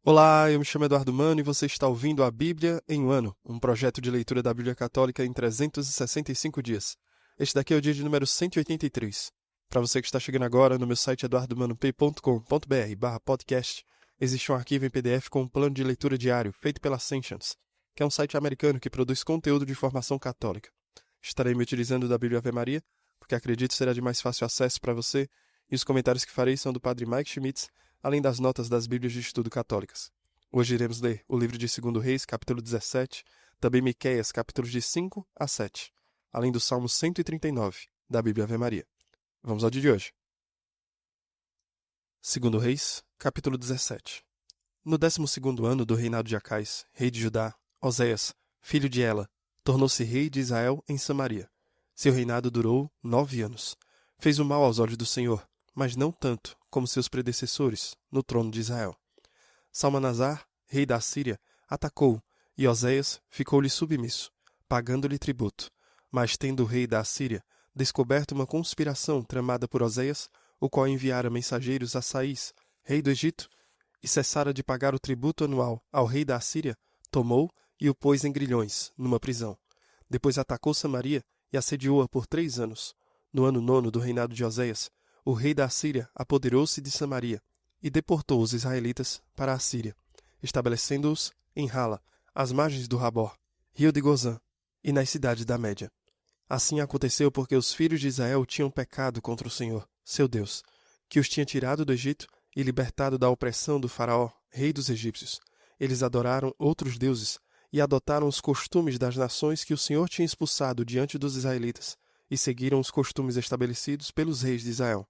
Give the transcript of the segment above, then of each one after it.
Olá, eu me chamo Eduardo Mano e você está ouvindo a Bíblia em um ano, um projeto de leitura da Bíblia Católica em 365 dias. Este daqui é o dia de número 183. Para você que está chegando agora, no meu site eduardomanop.com.br/podcast, existe um arquivo em PDF com um plano de leitura diário feito pela Ascensions, que é um site americano que produz conteúdo de formação católica. Estarei me utilizando da Bíblia Ave Maria, porque acredito será de mais fácil acesso para você, e os comentários que farei são do Padre Mike Schmitz, além das notas das Bíblias de Estudo Católicas. Hoje iremos ler o livro de 2 Reis, capítulo 17, também Miqueias, capítulos de 5 a 7, além do Salmo 139, da Bíblia Ave Maria. Vamos ao dia de hoje. 2 Reis, capítulo 17. No 12º ano do reinado de Acais, rei de Judá, Oséias, filho de Ela, tornou-se rei de Israel em Samaria. Seu reinado durou 9 anos. Fez o mal aos olhos do Senhor, mas não tanto como seus predecessores no trono de Israel. Salmanasar, rei da Síria, atacou, e Oséias ficou-lhe submisso, pagando-lhe tributo. Mas tendo o rei da Síria descoberto uma conspiração tramada por Oséias, o qual enviara mensageiros a Saís, rei do Egito, e cessara de pagar o tributo anual ao rei da Síria, tomou e o pôs em grilhões, numa prisão. Depois atacou Samaria e assediou-a por 3 anos. No ano 9º do reinado de Oséias, o rei da Síria apoderou-se de Samaria e deportou os israelitas para a Síria, estabelecendo-os em Hala, às margens do Rabor, rio de Gozã, e nas cidades da Média. Assim aconteceu porque os filhos de Israel tinham pecado contra o Senhor, seu Deus, que os tinha tirado do Egito e libertado da opressão do faraó, rei dos egípcios. Eles adoraram outros deuses e adotaram os costumes das nações que o Senhor tinha expulsado diante dos israelitas, e seguiram os costumes estabelecidos pelos reis de Israel.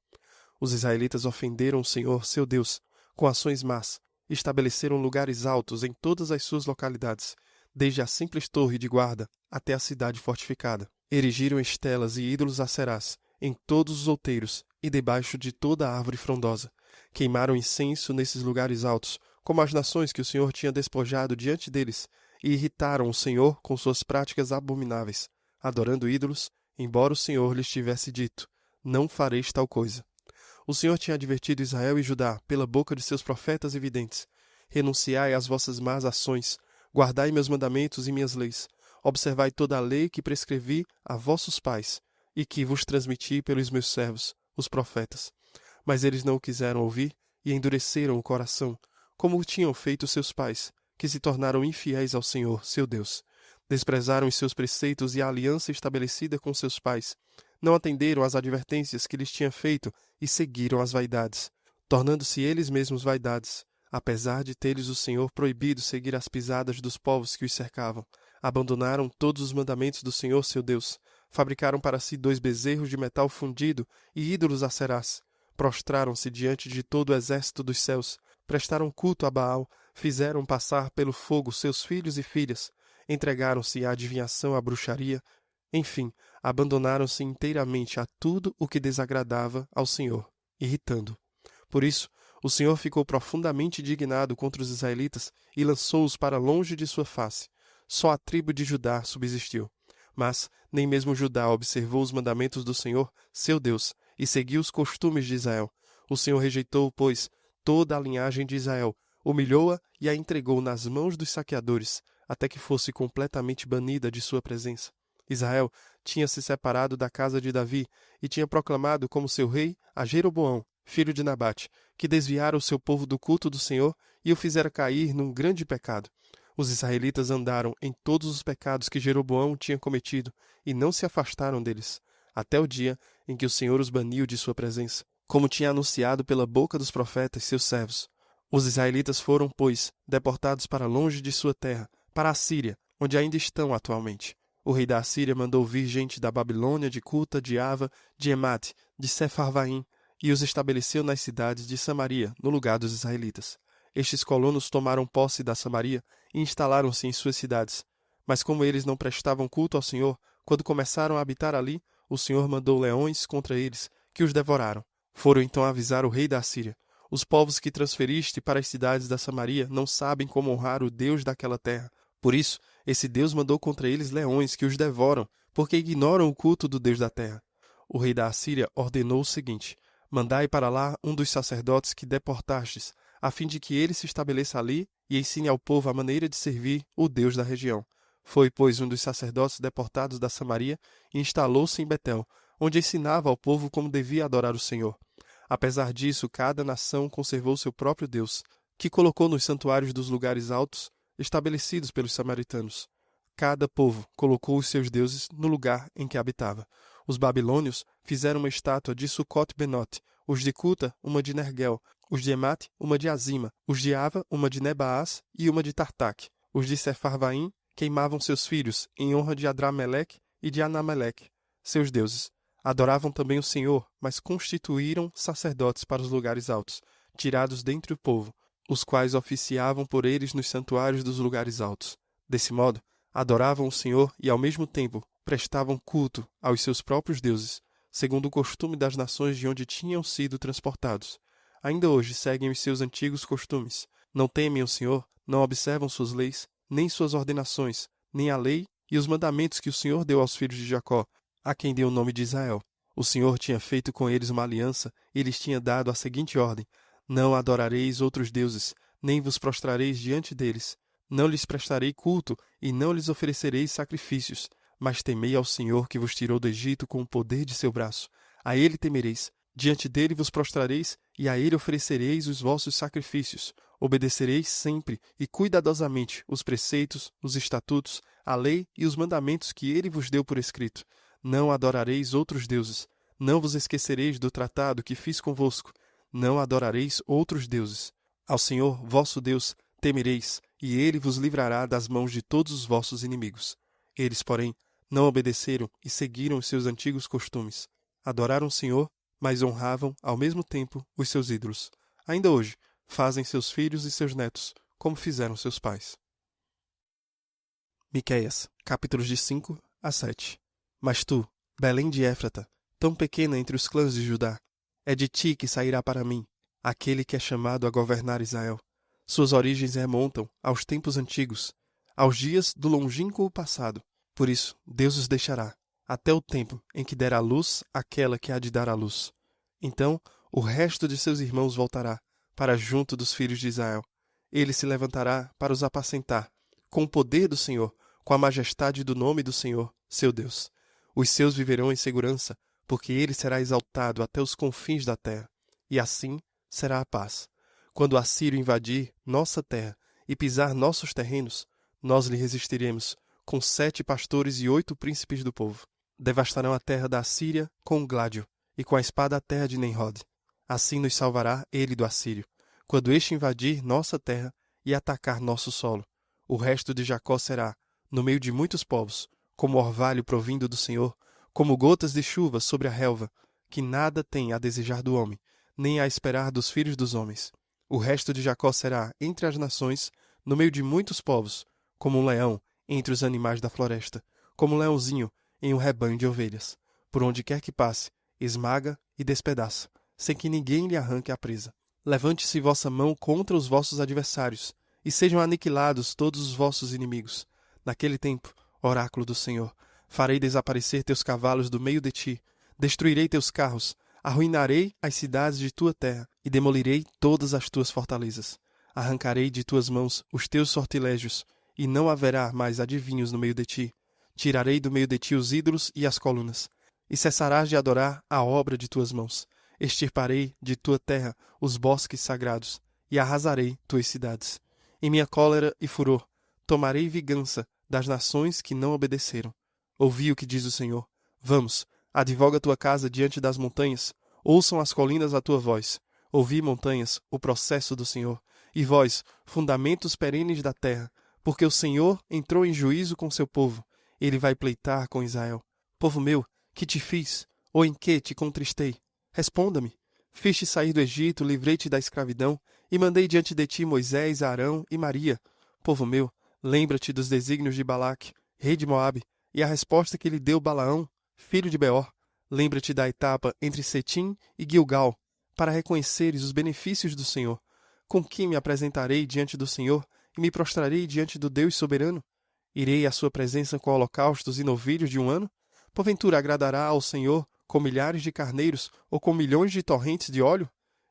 Os israelitas ofenderam o Senhor, seu Deus, com ações más, e estabeleceram lugares altos em todas as suas localidades, desde a simples torre de guarda até a cidade fortificada. Erigiram estelas e ídolos acerás em todos os outeiros e debaixo de toda a árvore frondosa. Queimaram incenso nesses lugares altos, como as nações que o Senhor tinha despojado diante deles, e irritaram o Senhor com suas práticas abomináveis, adorando ídolos, embora o Senhor lhes tivesse dito: não fareis tal coisa. O Senhor tinha advertido Israel e Judá pela boca de seus profetas e videntes: renunciai às vossas más ações, guardai meus mandamentos e minhas leis, observai toda a lei que prescrevi a vossos pais, e que vos transmiti pelos meus servos, os profetas. Mas eles não o quiseram ouvir e endureceram o coração, como o tinham feito seus pais, que se tornaram infiéis ao Senhor, seu Deus. Desprezaram os seus preceitos e a aliança estabelecida com seus pais. Não atenderam às advertências que lhes tinha feito e seguiram as vaidades, tornando-se eles mesmos vaidades, apesar de ter-lhes o Senhor proibido seguir as pisadas dos povos que os cercavam. Abandonaram todos os mandamentos do Senhor, seu Deus. Fabricaram para si 2 bezerros de metal fundido e ídolos acerás. Prostraram-se diante de todo o exército dos céus. Prestaram culto a Baal. Fizeram passar pelo fogo seus filhos e filhas. Entregaram-se à adivinhação, à bruxaria. Enfim, abandonaram-se inteiramente a tudo o que desagradava ao Senhor, irritando-o. Por isso, o Senhor ficou profundamente indignado contra os israelitas e lançou-os para longe de sua face. Só a tribo de Judá subsistiu. Mas nem mesmo Judá observou os mandamentos do Senhor, seu Deus, e seguiu os costumes de Israel. O Senhor rejeitou, pois, toda a linhagem de Israel, humilhou-a e a entregou nas mãos dos saqueadores, até que fosse completamente banida de sua presença. Israel tinha se separado da casa de Davi e tinha proclamado como seu rei a Jeroboão, filho de Nabate, que desviara o seu povo do culto do Senhor e o fizera cair num grande pecado. Os israelitas andaram em todos os pecados que Jeroboão tinha cometido e não se afastaram deles, até o dia em que o Senhor os baniu de sua presença, como tinha anunciado pela boca dos profetas, seus servos. Os israelitas foram, pois, deportados para longe de sua terra, para a Síria, onde ainda estão atualmente. O rei da Síria mandou vir gente da Babilônia, de Cuta, de Ava, de Emate, de Sefarvaim, e os estabeleceu nas cidades de Samaria, no lugar dos israelitas. Estes colonos tomaram posse da Samaria e instalaram-se em suas cidades. Mas como eles não prestavam culto ao Senhor, quando começaram a habitar ali, o Senhor mandou leões contra eles, que os devoraram. Foram então avisar o rei da Síria: os povos que transferiste para as cidades da Samaria não sabem como honrar o Deus daquela terra. Por isso, esse Deus mandou contra eles leões que os devoram, porque ignoram o culto do Deus da terra. O rei da Assíria ordenou o seguinte: mandai para lá um dos sacerdotes que deportastes, a fim de que ele se estabeleça ali e ensine ao povo a maneira de servir o Deus da região. Foi, pois, um dos sacerdotes deportados da Samaria e instalou-se em Betel, onde ensinava ao povo como devia adorar o Senhor. Apesar disso, cada nação conservou seu próprio Deus, que colocou nos santuários dos lugares altos estabelecidos pelos samaritanos. Cada povo colocou os seus deuses no lugar em que habitava. Os babilônios fizeram uma estátua de Sucote-Benote, os de Cuta uma de Nergal, os de Emate uma de Azima, os de Ava uma de Nebaás e uma de Tartaque. Os de Sefarvaim queimavam seus filhos em honra de Adrameleque e de Anameleque, seus deuses. Adoravam também o Senhor, mas constituíram sacerdotes para os lugares altos, tirados dentre o povo, os quais oficiavam por eles nos santuários dos lugares altos. Desse modo, adoravam o Senhor e, ao mesmo tempo, prestavam culto aos seus próprios deuses, segundo o costume das nações de onde tinham sido transportados. Ainda hoje seguem os seus antigos costumes. Não temem o Senhor, não observam suas leis, nem suas ordenações, nem a lei e os mandamentos que o Senhor deu aos filhos de Jacó, a quem deu o nome de Israel. O Senhor tinha feito com eles uma aliança e lhes tinha dado a seguinte ordem: não adorareis outros deuses, nem vos prostrareis diante deles. Não lhes prestarei culto e não lhes oferecereis sacrifícios, mas temei ao Senhor que vos tirou do Egito com o poder de seu braço. A ele temereis, diante dele vos prostrareis e a ele oferecereis os vossos sacrifícios. Obedecereis sempre e cuidadosamente os preceitos, os estatutos, a lei e os mandamentos que ele vos deu por escrito. Não adorareis outros deuses. Não vos esquecereis do tratado que fiz convosco. Não adorareis outros deuses. Ao Senhor, vosso Deus, temereis, e ele vos livrará das mãos de todos os vossos inimigos. Eles, porém, não obedeceram e seguiram os seus antigos costumes. Adoraram o Senhor, mas honravam, ao mesmo tempo, os seus ídolos. Ainda hoje, fazem seus filhos e seus netos, como fizeram seus pais. Miqueias, capítulos de 5 a 7. Mas tu, Belém de Éfrata, tão pequena entre os clãs de Judá, é de ti que sairá para mim aquele que é chamado a governar Israel. Suas origens remontam aos tempos antigos, aos dias do longínquo passado. Por isso, Deus os deixará, até o tempo em que der à luz aquela que há de dar à luz. Então, o resto de seus irmãos voltará para junto dos filhos de Israel. Ele se levantará para os apacentar, com o poder do Senhor, com a majestade do nome do Senhor, seu Deus. Os seus viverão em segurança, porque ele será exaltado até os confins da terra. E assim será a paz. Quando o Assírio invadir nossa terra e pisar nossos terrenos, nós lhe resistiremos, com 7 pastores e 8 príncipes do povo. Devastarão a terra da Assíria com um gládio, e com a espada a terra de Nimrod. Assim nos salvará ele do Assírio, quando este invadir nossa terra e atacar nosso solo. O resto de Jacó será, no meio de muitos povos, como orvalho provindo do Senhor, como gotas de chuva sobre a relva, que nada tem a desejar do homem, nem a esperar dos filhos dos homens. O resto de Jacó será, entre as nações, no meio de muitos povos, como um leão entre os animais da floresta, como um leãozinho em um rebanho de ovelhas. Por onde quer que passe, esmaga e despedaça, sem que ninguém lhe arranque a presa. Levante-se vossa mão contra os vossos adversários, e sejam aniquilados todos os vossos inimigos. Naquele tempo, oráculo do Senhor, farei desaparecer teus cavalos do meio de ti, destruirei teus carros, arruinarei as cidades de tua terra e demolirei todas as tuas fortalezas. Arrancarei de tuas mãos os teus sortilégios, e não haverá mais adivinhos no meio de ti. Tirarei do meio de ti os ídolos e as colunas, e cessarás de adorar a obra de tuas mãos. Extirparei de tua terra os bosques sagrados, e arrasarei tuas cidades. Em minha cólera e furor, tomarei vingança das nações que não obedeceram. Ouvi o que diz o Senhor. Vamos, advoga tua casa diante das montanhas, ouçam as colinas a tua voz. Ouvi, montanhas, o processo do Senhor, e vós, fundamentos perenes da terra, porque o Senhor entrou em juízo com seu povo, ele vai pleitar com Israel. Povo meu, que te fiz, ou em que te contristei? Responda-me. Fiz-te sair do Egito, livrei-te da escravidão, e mandei diante de ti Moisés, Arão e Maria. Povo meu, lembra-te dos desígnios de Balaque, rei de Moabe, e a resposta que lhe deu Balaão, filho de Beor. Lembra-te da etapa entre Setim e Gilgal, para reconheceres os benefícios do Senhor. Com que me apresentarei diante do Senhor e me prostrarei diante do Deus soberano? Irei à sua presença com holocaustos e novilhos de um ano? Porventura agradará ao Senhor com milhares de carneiros ou com milhões de torrentes de óleo?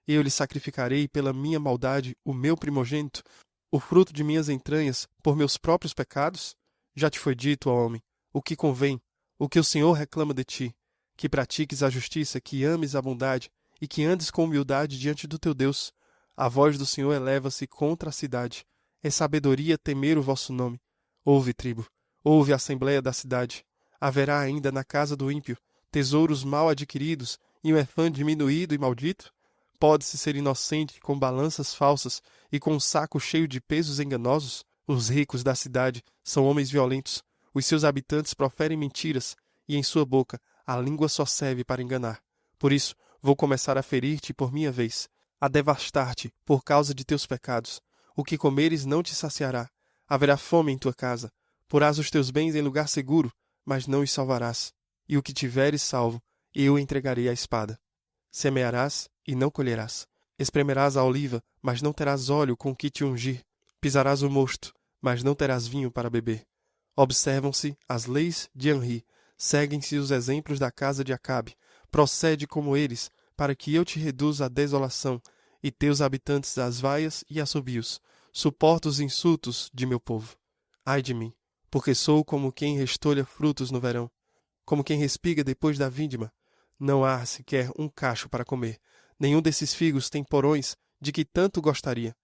Eu lhe sacrificarei pela minha maldade o meu primogênito, o fruto de minhas entranhas, por meus próprios pecados? Já te foi dito, ó homem, o que convém, o que o Senhor reclama de ti, que pratiques a justiça, que ames a bondade, e que andes com humildade diante do teu Deus. A voz do Senhor eleva-se contra a cidade. É sabedoria temer o vosso nome. Ouve, tribo, ouve a assembleia da cidade. Haverá ainda na casa do ímpio tesouros mal adquiridos e um efã diminuído e maldito? Pode-se ser inocente com balanças falsas e com um saco cheio de pesos enganosos? Os ricos da cidade são homens violentos. Os seus habitantes proferem mentiras, e em sua boca a língua só serve para enganar. Por isso, vou começar a ferir-te por minha vez, a devastar-te por causa de teus pecados. O que comeres não te saciará. Haverá fome em tua casa. Porás os teus bens em lugar seguro, mas não os salvarás. E o que tiveres salvo, eu entregarei à espada. Semearás e não colherás. Espremerás a oliva, mas não terás óleo com que te ungir. Pisarás o mosto, mas não terás vinho para beber. Observam-se as leis de Anri, seguem-se os exemplos da casa de Acabe. Procede como eles, para que eu te reduza à desolação, e teus habitantes às vaias e assobios. Suporto os insultos de meu povo. Ai de mim, porque sou como quem restolha frutos no verão, como quem respiga depois da vindima. Não há sequer um cacho para comer. Nenhum desses figos tem porões de que tanto gostaria.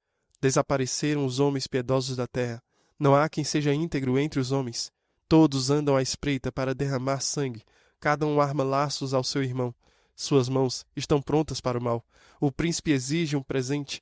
Desapareceram os homens piedosos da terra. Não há quem seja íntegro entre os homens. Todos andam à espreita para derramar sangue. Cada um arma laços ao seu irmão. Suas mãos estão prontas para o mal. O príncipe exige um presente.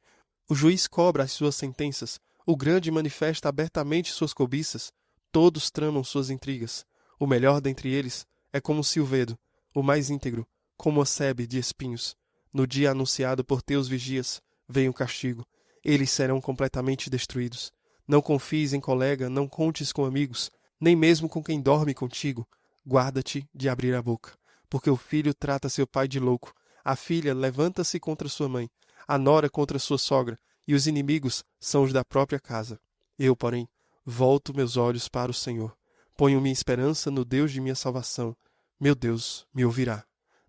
O juiz cobra as suas sentenças. O grande manifesta abertamente suas cobiças. Todos tramam suas intrigas. O melhor dentre eles é como Silvedo, o mais íntegro, como a sebe de espinhos. No dia anunciado por teus vigias, vem o castigo. Eles serão completamente destruídos. Não confies em colega, não contes com amigos, nem mesmo com quem dorme contigo. Guarda-te de abrir a boca, porque o filho trata seu pai de louco. A filha levanta-se contra sua mãe, a nora contra sua sogra, e os inimigos são os da própria casa. Eu, porém, volto meus olhos para o Senhor. Ponho minha esperança no Deus de minha salvação. Meu Deus me ouvirá.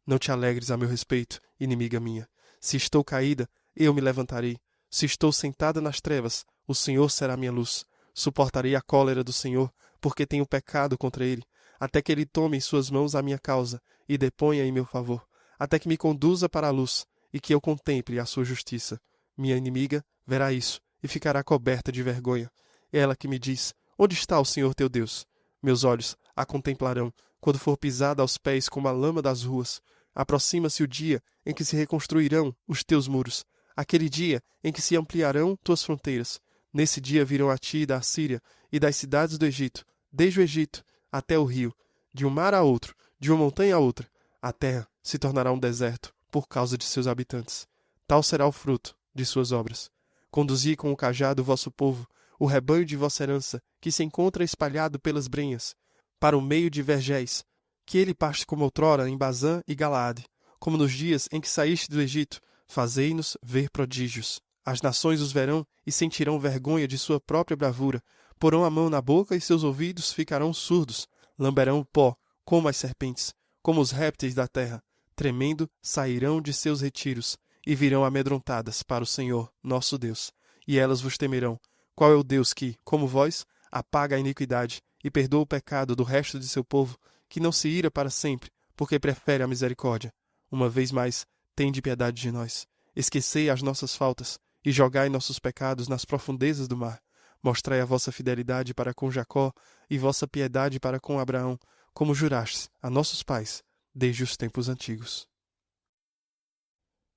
Não te alegres a meu respeito, inimiga minha. Se estou caída, eu me levantarei. Se estou sentada nas trevas, o Senhor será minha luz. Suportarei a cólera do Senhor, porque tenho pecado contra ele, até que ele tome em suas mãos a minha causa e deponha em meu favor, até que me conduza para a luz e que eu contemple a sua justiça. Minha inimiga verá isso e ficará coberta de vergonha. Ela que me diz: onde está o Senhor teu Deus? Meus olhos a contemplarão quando for pisada aos pés como a lama das ruas. Aproxima-se o dia em que se reconstruirão os teus muros, aquele dia em que se ampliarão tuas fronteiras. Nesse dia virão a ti da Assíria e das cidades do Egito, desde o Egito até o rio, de um mar a outro, de uma montanha a outra. A terra se tornará um deserto por causa de seus habitantes. Tal será o fruto de suas obras. Conduzi com o cajado o vosso povo, o rebanho de vossa herança, que se encontra espalhado pelas brenhas, para o meio de vergéis, que ele paste como outrora em Bazã e Galaade, como nos dias em que saíste do Egito. Fazei-nos ver prodígios. As nações os verão e sentirão vergonha de sua própria bravura. Porão a mão na boca e seus ouvidos ficarão surdos. Lamberão o pó, como as serpentes, como os répteis da terra. Tremendo, sairão de seus retiros e virão amedrontadas para o Senhor, nosso Deus. E elas vos temerão. Qual é o Deus que, como vós, apaga a iniquidade e perdoa o pecado do resto de seu povo, que não se ira para sempre, porque prefere a misericórdia? Uma vez mais, tende piedade de nós. Esquecei as nossas faltas e jogai nossos pecados nas profundezas do mar. Mostrai a vossa fidelidade para com Jacó e vossa piedade para com Abraão, como jurastes a nossos pais, desde os tempos antigos.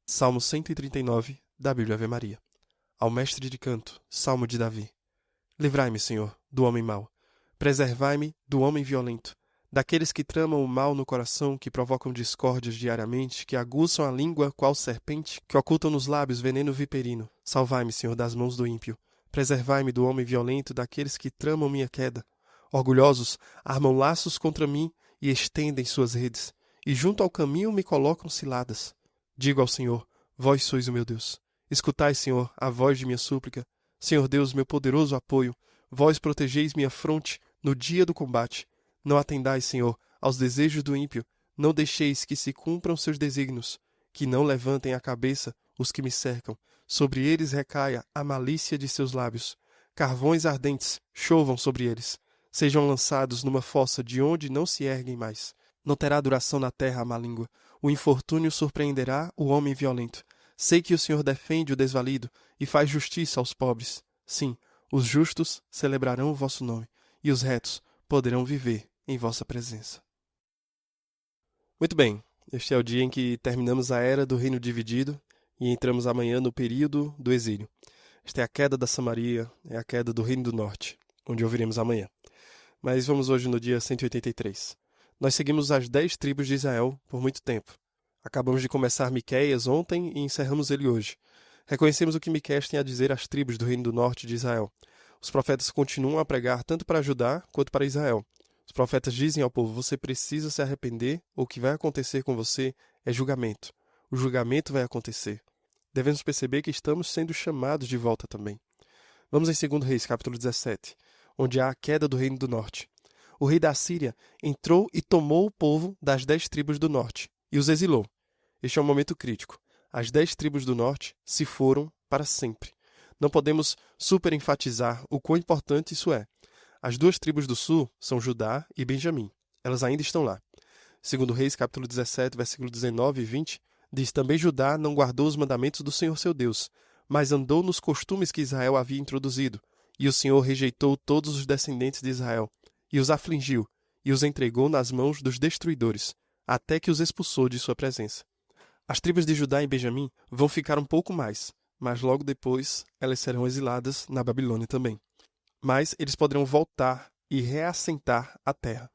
Salmo 139, da Bíblia Ave Maria. Ao mestre de canto, Salmo de Davi. Livrai-me, Senhor, do homem mau. Preservai-me do homem violento, daqueles que tramam o mal no coração, que provocam discórdias diariamente, que aguçam a língua qual serpente, que ocultam nos lábios veneno viperino. Salvai-me, Senhor, das mãos do ímpio. Preservai-me do homem violento, daqueles que tramam minha queda. Orgulhosos armam laços contra mim e estendem suas redes, e junto ao caminho me colocam ciladas. Digo ao Senhor: vós sois o meu Deus. Escutai, Senhor, a voz de minha súplica. Senhor Deus, meu poderoso apoio, vós protegeis minha fronte no dia do combate. Não atendais, Senhor, aos desejos do ímpio, não deixeis que se cumpram seus desígnios, que não levantem a cabeça os que me cercam. Sobre eles recaia a malícia de seus lábios. Carvões ardentes chovam sobre eles. Sejam lançados numa fossa de onde não se erguem mais. Não terá duração na terra a má língua. O infortúnio surpreenderá o homem violento. Sei que o Senhor defende o desvalido e faz justiça aos pobres. Sim, os justos celebrarão o vosso nome, e os retos poderão viver em vossa presença. Muito bem, este é o dia em que terminamos a era do reino dividido e entramos amanhã no período do exílio. Esta é a queda da Samaria, é a queda do reino do norte, onde ouviremos amanhã. Mas vamos hoje no dia 183. Nós seguimos as 10 tribos de Israel por muito tempo. Acabamos de começar Miqueias ontem e encerramos ele hoje. Reconhecemos o que Miqueias tem a dizer às tribos do reino do norte de Israel. Os profetas continuam a pregar tanto para Judá quanto para Israel. Os profetas dizem ao povo: você precisa se arrepender, ou o que vai acontecer com você é julgamento. O julgamento vai acontecer. Devemos perceber que estamos sendo chamados de volta também. Vamos em 2 Reis, capítulo 17, onde há a queda do reino do norte. O rei da Assíria entrou e tomou o povo das 10 tribos do norte e os exilou. Este é um momento crítico. As 10 tribos do norte se foram para sempre. Não podemos superenfatizar o quão importante isso é. As 2 tribos do sul são Judá e Benjamim. Elas ainda estão lá. 2 Reis, capítulo 17, versículo 19 e 20, diz: também Judá não guardou os mandamentos do Senhor seu Deus, mas andou nos costumes que Israel havia introduzido. E o Senhor rejeitou todos os descendentes de Israel, e os afligiu, e os entregou nas mãos dos destruidores, até que os expulsou de sua presença. As tribos de Judá e Benjamim vão ficar um pouco mais, mas logo depois elas serão exiladas na Babilônia também. Mas eles poderão voltar e reassentar a terra.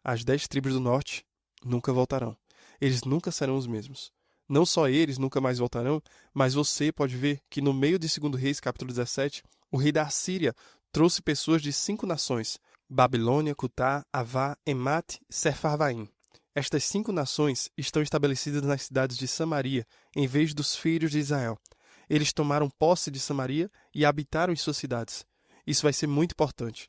As 10 tribos do norte nunca voltarão. Eles nunca serão os mesmos. Não só eles nunca mais voltarão, mas você pode ver que no meio de 2 Reis, capítulo 17, o rei da Assíria trouxe pessoas de 5 nações: Babilônia, Cutá, Avá, Emat e Sepharvaim. Estas 5 nações estão estabelecidas nas cidades de Samaria, em vez dos filhos de Israel. Eles tomaram posse de Samaria e habitaram em suas cidades. Isso vai ser muito importante.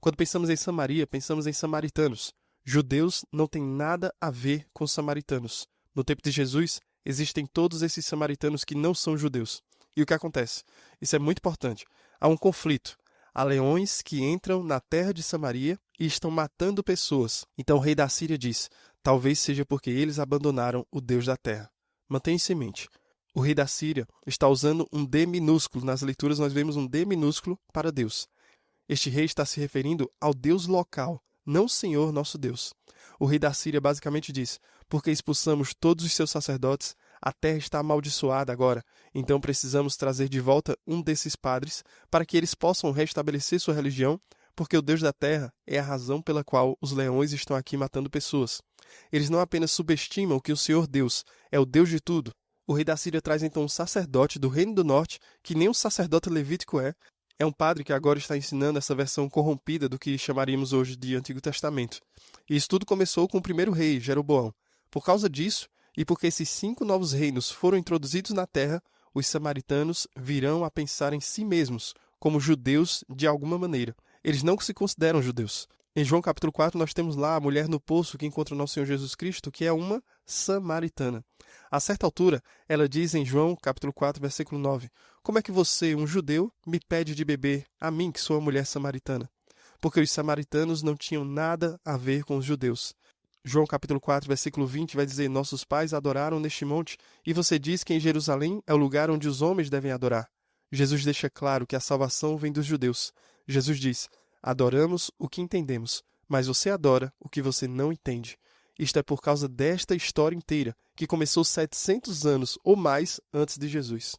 Quando pensamos em Samaria, pensamos em samaritanos. Judeus não têm nada a ver com samaritanos. No tempo de Jesus, existem todos esses samaritanos que não são judeus. E o que acontece? Isso é muito importante. Há um conflito. Há leões que entram na terra de Samaria e estão matando pessoas. Então o rei da Síria diz: talvez seja porque eles abandonaram o Deus da terra. Mantenha isso em mente. O rei da Síria está usando um D minúsculo. Nas leituras nós vemos um D minúsculo para Deus. Este rei está se referindo ao Deus local, não o Senhor nosso Deus. O rei da Síria basicamente diz: porque expulsamos todos os seus sacerdotes, a terra está amaldiçoada agora, então precisamos trazer de volta um desses padres para que eles possam restabelecer sua religião, porque o Deus da terra é a razão pela qual os leões estão aqui matando pessoas. Eles não apenas subestimam que o Senhor Deus é o Deus de tudo. O rei da Síria traz então um sacerdote do reino do norte, que nem um sacerdote levítico é um padre que agora está ensinando essa versão corrompida do que chamaríamos hoje de Antigo Testamento. E isso tudo começou com o primeiro rei, Jeroboão. Por causa disso, e porque esses 5 novos reinos foram introduzidos na terra, os samaritanos virão a pensar em si mesmos como judeus de alguma maneira. Eles não se consideram judeus. Em João capítulo 4, nós temos lá a mulher no poço que encontra o nosso Senhor Jesus Cristo, que é uma samaritana. A certa altura, ela diz em João capítulo 4, versículo 9: como é que você, um judeu, me pede de beber, a mim que sou uma mulher samaritana? Porque os samaritanos não tinham nada a ver com os judeus. João capítulo 4, versículo 20 vai dizer: nossos pais adoraram neste monte, e você diz que em Jerusalém é o lugar onde os homens devem adorar. Jesus deixa claro que a salvação vem dos judeus. Jesus diz: adoramos o que entendemos, mas você adora o que você não entende. Isto é por causa desta história inteira, que começou 700 anos ou mais antes de Jesus.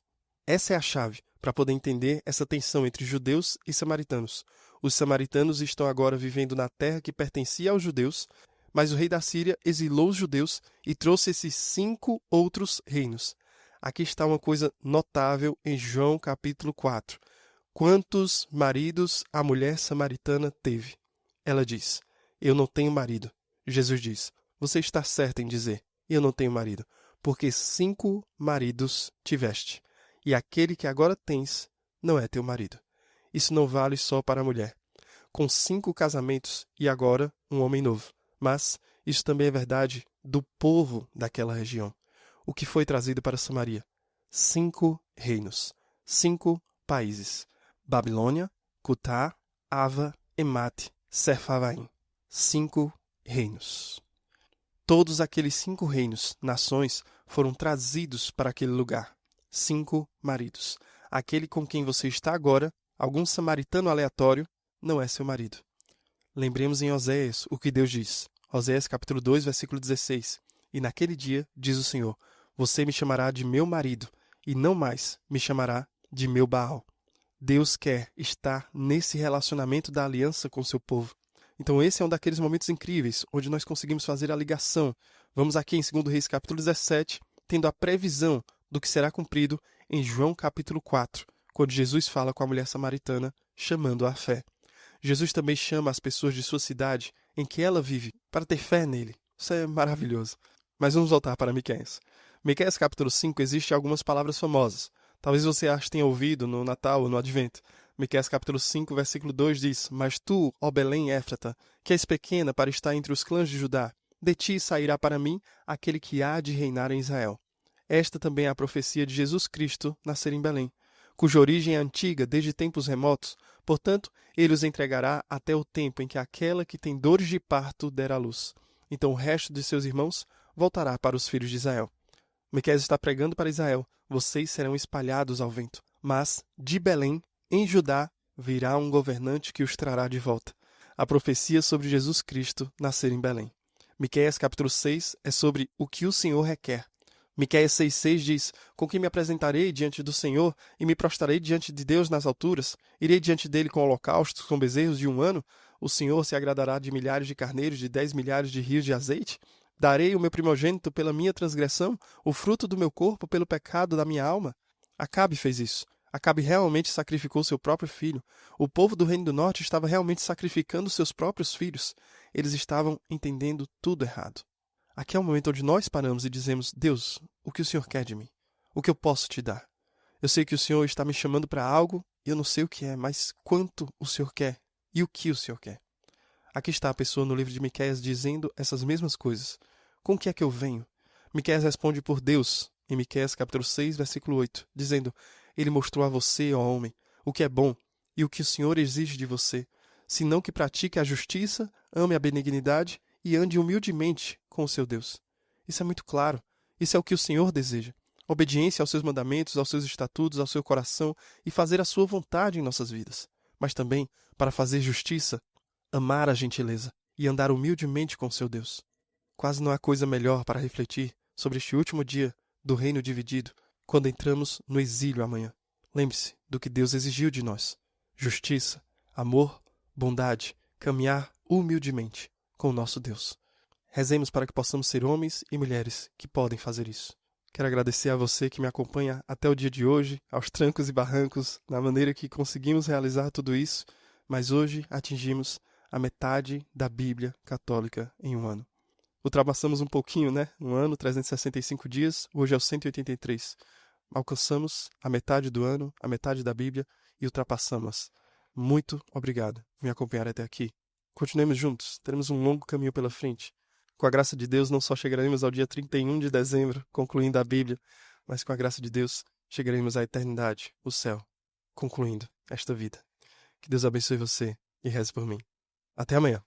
Essa é a chave para poder entender essa tensão entre judeus e samaritanos. Os samaritanos estão agora vivendo na terra que pertencia aos judeus, mas o rei da Síria exilou os judeus e trouxe esses 5 outros reinos. Aqui está uma coisa notável em João capítulo 4. Quantos maridos a mulher samaritana teve? Ela diz: eu não tenho marido. Jesus diz: você está certa em dizer: eu não tenho marido, porque 5 maridos tiveste, e aquele que agora tens não é teu marido. Isso não vale só para a mulher. Com 5 casamentos e agora um homem novo. Mas isso também é verdade do povo daquela região. O que foi trazido para Samaria? 5 reinos, 5 países: Babilônia, Cutá, Ava, Emate, Sepharvaim. 5 reinos. Todos aqueles 5 reinos, nações, foram trazidos para aquele lugar. 5 maridos. Aquele com quem você está agora, algum samaritano aleatório, não é seu marido. Lembremos em Oséias o que Deus diz. Oséias capítulo 2, versículo 16. E naquele dia, diz o Senhor, você me chamará de meu marido, e não mais me chamará de meu Baal. Deus quer estar nesse relacionamento da aliança com seu povo. Então esse é um daqueles momentos incríveis, onde nós conseguimos fazer a ligação. Vamos aqui em 2 Reis capítulo 17, tendo a previsão do que será cumprido em João capítulo 4, quando Jesus fala com a mulher samaritana, chamando-a à fé. Jesus também chama as pessoas de sua cidade, em que ela vive, para ter fé nele. Isso é maravilhoso. Mas vamos voltar para Miqueias. Miqueias capítulo 5 existem algumas palavras famosas. Talvez você ache que tenha ouvido no Natal ou no Advento. Miqueias capítulo 5, versículo 2 diz: Mas tu, ó Belém Éfrata, que és pequena para estar entre os clãs de Judá, de ti sairá para mim aquele que há de reinar em Israel. Esta também é a profecia de Jesus Cristo nascer em Belém, cuja origem é antiga desde tempos remotos. Portanto, ele os entregará até o tempo em que aquela que tem dores de parto der à luz. Então o resto de seus irmãos voltará para os filhos de Israel. Miqueias está pregando para Israel: vocês serão espalhados ao vento, mas de Belém, em Judá, virá um governante que os trará de volta. A profecia sobre Jesus Cristo nascer em Belém. Miqueias capítulo 6 é sobre o que o Senhor requer. Miqueias 6,6 diz: Com que me apresentarei diante do Senhor e me prostrarei diante de Deus nas alturas? Irei diante dele com holocaustos, com bezerros de 1 ano? O Senhor se agradará de milhares de carneiros, de 10 milhares de rios de azeite? Darei o meu primogênito pela minha transgressão, o fruto do meu corpo pelo pecado da minha alma? Acabe fez isso. Acabe realmente sacrificou seu próprio filho. O povo do Reino do Norte estava realmente sacrificando seus próprios filhos. Eles estavam entendendo tudo errado. Aqui é o momento onde nós paramos e dizemos: Deus, o que o Senhor quer de mim? O que eu posso te dar? Eu sei que o Senhor está me chamando para algo e eu não sei o que é, mas quanto o Senhor quer e o que o Senhor quer. Aqui está a pessoa no livro de Miqueias dizendo essas mesmas coisas. Com o que é que eu venho? Miqueias responde por Deus, em Miqueias capítulo 6, versículo 8, dizendo: Ele mostrou a você, ó homem, o que é bom e o que o Senhor exige de você, senão que pratique a justiça, ame a benignidade e ande humildemente com o seu Deus. Isso é muito claro. Isso é o que o Senhor deseja. Obediência aos seus mandamentos, aos seus estatutos, ao seu coração e fazer a sua vontade em nossas vidas. Mas também para fazer justiça, amar a gentileza e andar humildemente com seu Deus. Quase não há coisa melhor para refletir sobre este último dia do reino dividido, quando entramos no exílio amanhã. Lembre-se do que Deus exigiu de nós: justiça, amor, bondade, caminhar humildemente com o nosso Deus. Rezemos para que possamos ser homens e mulheres que podem fazer isso. Quero agradecer a você que me acompanha até o dia de hoje, aos trancos e barrancos, na maneira que conseguimos realizar tudo isso, mas hoje atingimos a metade da Bíblia católica em 1 ano. Ultrapassamos um pouquinho, né? 1 ano, 365 dias, hoje é o 183. Alcançamos a metade do ano, a metade da Bíblia e ultrapassamos. Muito obrigado por me acompanhar até aqui. Continuemos juntos, teremos um longo caminho pela frente. Com a graça de Deus, não só chegaremos ao dia 31 de dezembro, concluindo a Bíblia, mas com a graça de Deus, chegaremos à eternidade, o céu, concluindo esta vida. Que Deus abençoe você e reze por mim. Até amanhã.